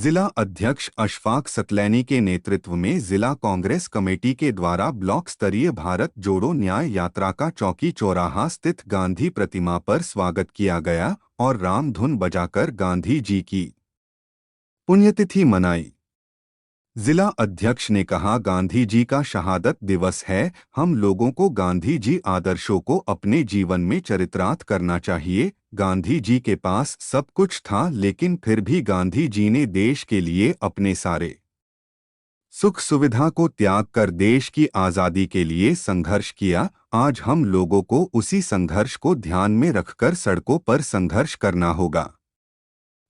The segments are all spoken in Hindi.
जिला अध्यक्ष अशफाक सतलैनी के नेतृत्व में जिला कांग्रेस कमेटी के द्वारा ब्लॉक स्तरीय भारत जोड़ो न्याय यात्रा का चौकी चौराहा स्थित गांधी प्रतिमा पर स्वागत किया गया और राम धुन बजाकर गांधी जी की पुण्यतिथि मनाई। जिला अध्यक्ष ने कहा, गांधी जी का शहादत दिवस है। हम लोगों को गांधी जी आदर्शों को अपने जीवन में चरितार्थ करना चाहिए। गांधी जी के पास सब कुछ था, लेकिन फिर भी गांधी जी ने देश के लिए अपने सारे सुख सुविधा को त्याग कर देश की आज़ादी के लिए संघर्ष किया। आज हम लोगों को उसी संघर्ष को ध्यान में रखकर सड़कों पर संघर्ष करना होगा।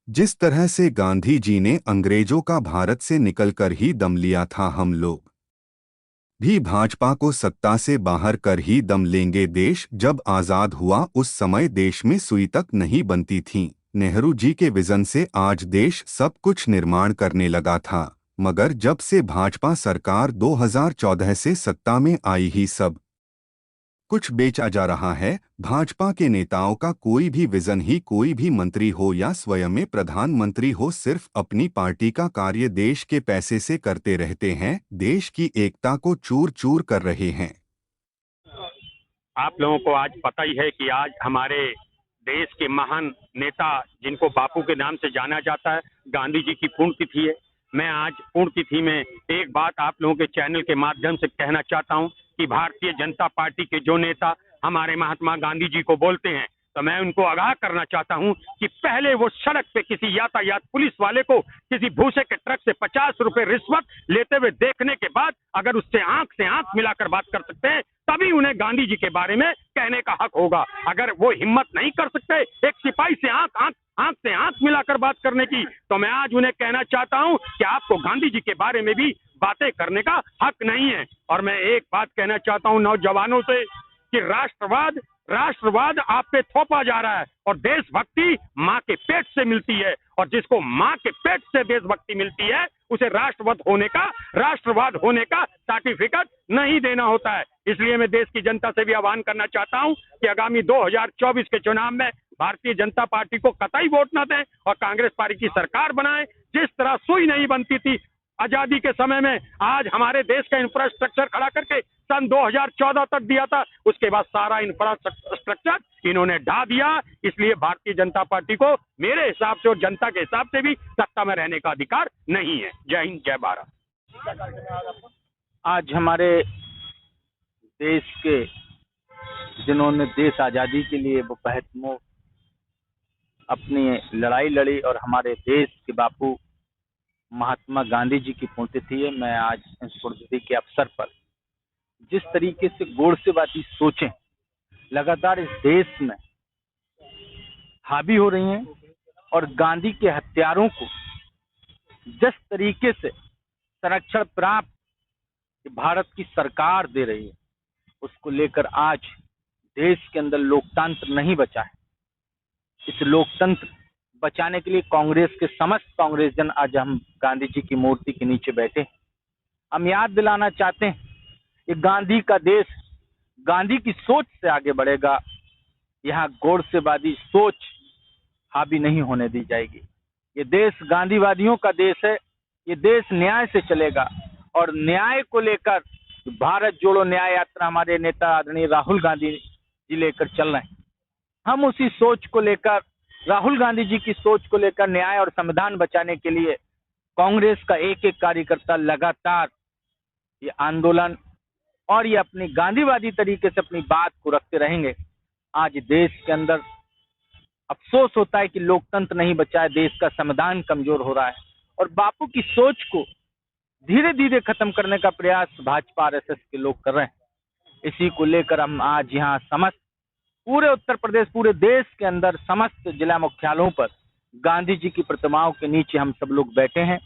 जिस तरह से गांधी जी ने अंग्रेजों का भारत से निकलकर ही दम लिया था, हम लोग भी भाजपा को सत्ता से बाहर कर ही दम लेंगे। देश जब आज़ाद हुआ उस समय देश में सुई तक नहीं बनती थी। नेहरू जी के विजन से आज देश सब कुछ निर्माण करने लगा था, मगर जब से भाजपा सरकार 2014 से सत्ता में आई ही सब कुछ बेचा जा रहा है। भाजपा के नेताओं का कोई भी विजन ही, कोई भी मंत्री हो या स्वयं में प्रधानमंत्री हो, सिर्फ अपनी पार्टी का कार्य देश के पैसे से करते रहते हैं। देश की एकता को चूर चूर कर रहे हैं। आप लोगों को आज पता ही है कि आज हमारे देश के महान नेता, जिनको बापू के नाम से जाना जाता है, गांधी जी की पुण्यतिथि है। मैं आज पुण्यतिथि में एक बात आप लोगों के चैनल के माध्यम से कहना चाहता हूं कि भारतीय जनता पार्टी के जो नेता हमारे महात्मा गांधी जी को बोलते हैं, तो मैं उनको आगाह करना चाहता हूं कि पहले वो सड़क पे किसी यातायात पुलिस वाले को किसी भूसे के ट्रक से 50 रुपए रिश्वत लेते हुए देखने के बाद अगर उससे आंख मिलाकर बात कर सकते हैं, तभी उन्हें गांधी जी के बारे में कहने का हक होगा। अगर वो हिम्मत नहीं कर सकते एक सिपाही से आंख से आंख मिलाकर बात करने की, तो मैं आज उन्हें कहना चाहता हूं कि आपको गांधी जी के बारे में भी बातें करने का हक नहीं है। और मैं एक बात कहना चाहता हूं नौजवानों से कि राष्ट्रवाद आप पे थोपा जा रहा है और देशभक्ति माँ के पेट से मिलती है, और जिसको माँ के पेट से देशभक्ति मिलती है उसे राष्ट्रवाद होने का सर्टिफिकेट नहीं देना होता है। इसलिए मैं देश की जनता से भी आह्वान करना चाहता हूं कि आगामी 2024 के चुनाव में भारतीय जनता पार्टी को कतई वोट न दें और कांग्रेस पार्टी की सरकार बनाएं। जिस तरह सुई नहीं बनती थी आजादी के समय में, आज हमारे देश का इंफ्रास्ट्रक्चर खड़ा करके सन 2014 तक दिया था, उसके बाद सारा इंफ्रास्ट्रक्चर इन्होंने ढा दिया। इसलिए भारतीय जनता पार्टी को मेरे हिसाब से और जनता के हिसाब से भी सत्ता में रहने का अधिकार नहीं है। जय हिंद, जय भारत। आज हमारे देश के जिन्होंने देश आज़ादी के लिए वो बेहतमो अपनी लड़ाई लड़ी और हमारे देश के बापू महात्मा गांधी जी की पुण्यतिथि है। मैं आज इस पुण्यतिथि के अवसर पर जिस तरीके से गोडसेबाजी सोचें लगातार इस देश में हावी हो रही हैं और गांधी के हत्यारों को जिस तरीके से संरक्षण प्राप्त भारत की सरकार दे रही है, उसको लेकर आज देश के अंदर लोकतंत्र नहीं बचा है। इस लोकतंत्र बचाने के लिए कांग्रेस के समस्त कांग्रेसजन आज हम गांधी जी की मूर्ति के नीचे बैठे। हम याद दिलाना चाहते हैं कि गांधी का देश गांधी की सोच से आगे बढ़ेगा। यहाँ गोडसेबाजी सोच हावी नहीं होने दी जाएगी। ये देश गांधीवादियों का देश है। ये देश न्याय से चलेगा और न्याय को लेकर भारत जोड़ो न्याय यात्रा हमारे नेता आदरणीय राहुल गांधी जी लेकर चल रहे हैं। हम उसी सोच को लेकर, राहुल गांधी जी की सोच को लेकर न्याय और संविधान बचाने के लिए कांग्रेस का एक एक कार्यकर्ता लगातार ये आंदोलन और ये अपनी गांधीवादी तरीके से अपनी बात को रखते रहेंगे। आज देश के अंदर अफसोस होता है कि लोकतंत्र नहीं बचा है, देश का संविधान कमजोर हो रहा है और बापू की सोच को धीरे धीरे खत्म करने का प्रयास भाजपा आरएसएस के लोग कर रहे हैं। इसी को लेकर हम आज यहाँ समस्त पूरे उत्तर प्रदेश, पूरे देश के अंदर समस्त जिला मुख्यालयों पर गांधी जी की प्रतिमाओं के नीचे हम सब लोग बैठे हैं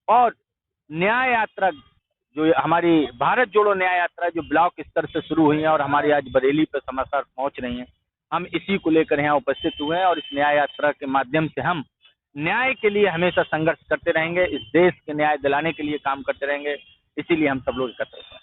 और न्याय यात्रा जो हमारी भारत जोड़ो न्याय यात्रा जो ब्लॉक स्तर से शुरू हुई है और हमारी आज बरेली पर समाचार पहुंच रही हैं, हम इसी को लेकर यहाँ उपस्थित हुए हैं और इस न्याय यात्रा के माध्यम से हम न्याय के लिए हमेशा संघर्ष करते रहेंगे, इस देश के न्याय दिलाने के लिए काम करते रहेंगे। इसीलिए हम सब लोग एकत्र हैं।